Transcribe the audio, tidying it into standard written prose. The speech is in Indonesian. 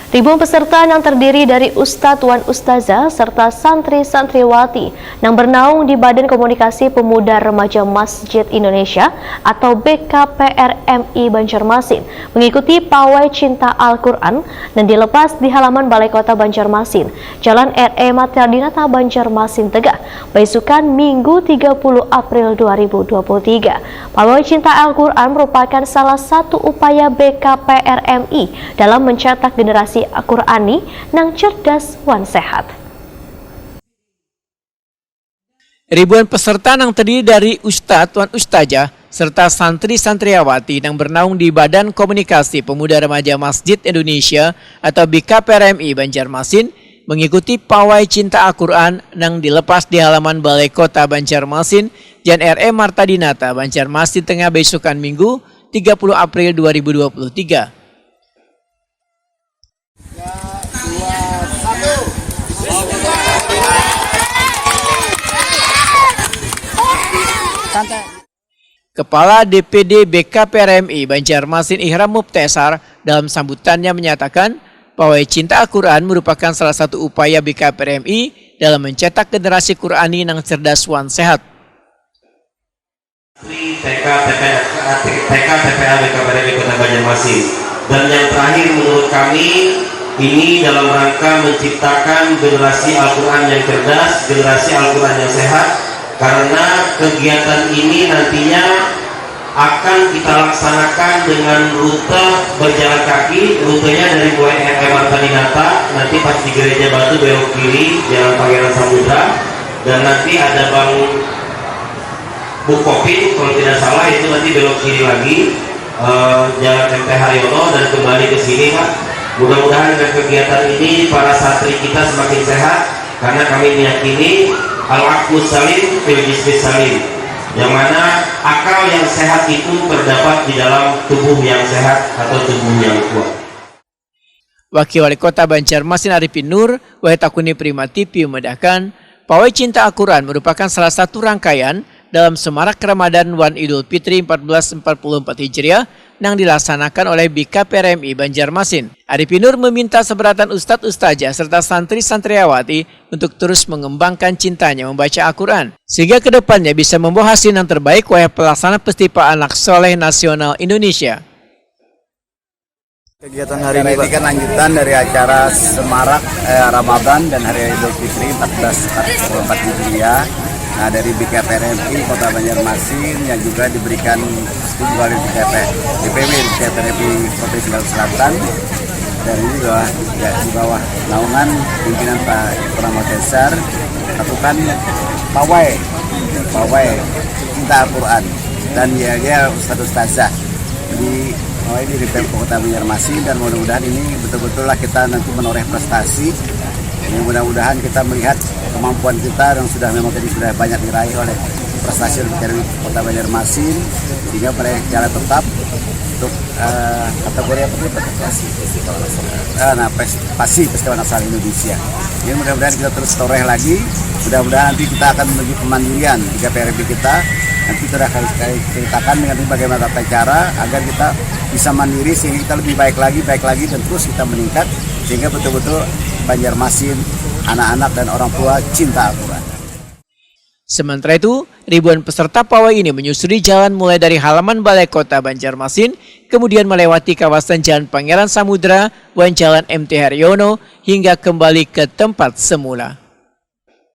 Ribuan peserta yang terdiri dari ustadz wan ustazah serta santri-santriwati yang bernaung di Badan Komunikasi Pemuda Remaja Masjid Indonesia atau BKPRMI Banjarmasin mengikuti pawai cinta Al-Quran dan dilepas di halaman Balai Kota Banjarmasin, Jalan RE Matra Dinata Banjarmasin Tegah, besukan Minggu 30 April 2023. Pawai cinta Al-Quran merupakan salah satu upaya BKPRMI dalam mencetak generasi Al-Qurani nang cerdas wan sehat. Ribuan peserta yang terdiri dari ustadz wan ustazah serta santri-santriawati yang bernaung di Badan Komunikasi Pemuda Remaja Masjid Indonesia atau BKPRMI Banjarmasin mengikuti pawai cinta Al-Quran yang dilepas di halaman Balai Kota Banjarmasin, Jalan RE Marta Dinata Banjarmasin Tengah besokan Minggu 30 April 2023. Kepala DPD BKPRMI Banjarmasin Ihram Mubtesar dalam sambutannya menyatakan pawai cinta Al-Quran merupakan salah satu upaya BKPRMI dalam mencetak generasi Qurani yang cerdas wan sehat. TK TPA BKPRMI Kota Banjarmasin, dan yang terakhir menurut kami ini dalam rangka menciptakan generasi Al-Quran yang cerdas, generasi Al-Quran yang sehat, karena kegiatan ini nantinya akan kita laksanakan dengan rute berjalan kaki. Rutenya dari mulai RE Marta Dinata, nanti pas di Gereja Batu belok kiri Jalan Pangeran Samudra, dan nanti ada Bang Bukopin kalau tidak salah, itu nanti belok kiri lagi Jalan MT Haryono dan kembali ke sini, Pak. Mudah-mudahan dengan kegiatan ini para santri kita semakin sehat, karena kami meyakini al-aqlu salim fil jismi salim, yang mana akal yang sehat itu terdapat di dalam tubuh yang sehat atau tubuh yang kuat. Wakil Wali Kota Banjarmasin Arifin Nur, Wahetakuni Prima TV memedahkan pawai cinta Al-Quran merupakan salah satu rangkaian dalam semarak Ramadan wan Idul Fitri 1444 Hijriah yang dilaksanakan oleh BKPRMI Banjarmasin. Arifin Nur meminta seberatan ustadz ustazah serta santri-santriawati untuk terus mengembangkan cintanya membaca Al-Quran, sehingga kedepannya bisa membawa hasil yang terbaik wahai pelaksana Festival Anak Soleh Nasional Indonesia. Kegiatan hari ini kan lanjutan dari acara semarak Ramadan dan Hari Idul Fitri 1444 Hijriah. Nah, dari BKPRMI Kota Banjarmasin yang juga diberikan studi oleh DPW BKPRMI Kota Sulawesi Selatan, dan ini di bawah naungan pimpinan Pak Ihram Mubtesar lakukan pawai cinta Al-Quran dan ya ustadz ustazah di Pemkot Kota Banjarmasin, dan mudah-mudahan ini betul-betullah kita nanti menoreh prestasi. Ini mudah-mudahan kita melihat kemampuan kita yang sudah memang tadi sudah banyak diraih oleh prestasi dari Kota Banjarmasin, sehingga pada jalan tetap untuk kategori apa itu prestasi Festival Nasional Indonesia. Ini mudah-mudahan kita terus toreh lagi. Mudah-mudahan nanti kita akan menuju kemandirian di KPRB kita. Nanti kita akan ceritakan dengan bagaimana tata cara agar kita bisa mandiri, sehingga kita lebih baik lagi dan terus kita meningkat, sehingga betul-betul Banjarmasin, anak-anak dan orang tua cinta Al-Quran. Sementara itu, ribuan peserta pawai ini menyusuri jalan mulai dari halaman Balai Kota Banjarmasin, kemudian melewati kawasan Jalan Pangeran Samudra, Jalan MT Haryono, hingga kembali ke tempat semula.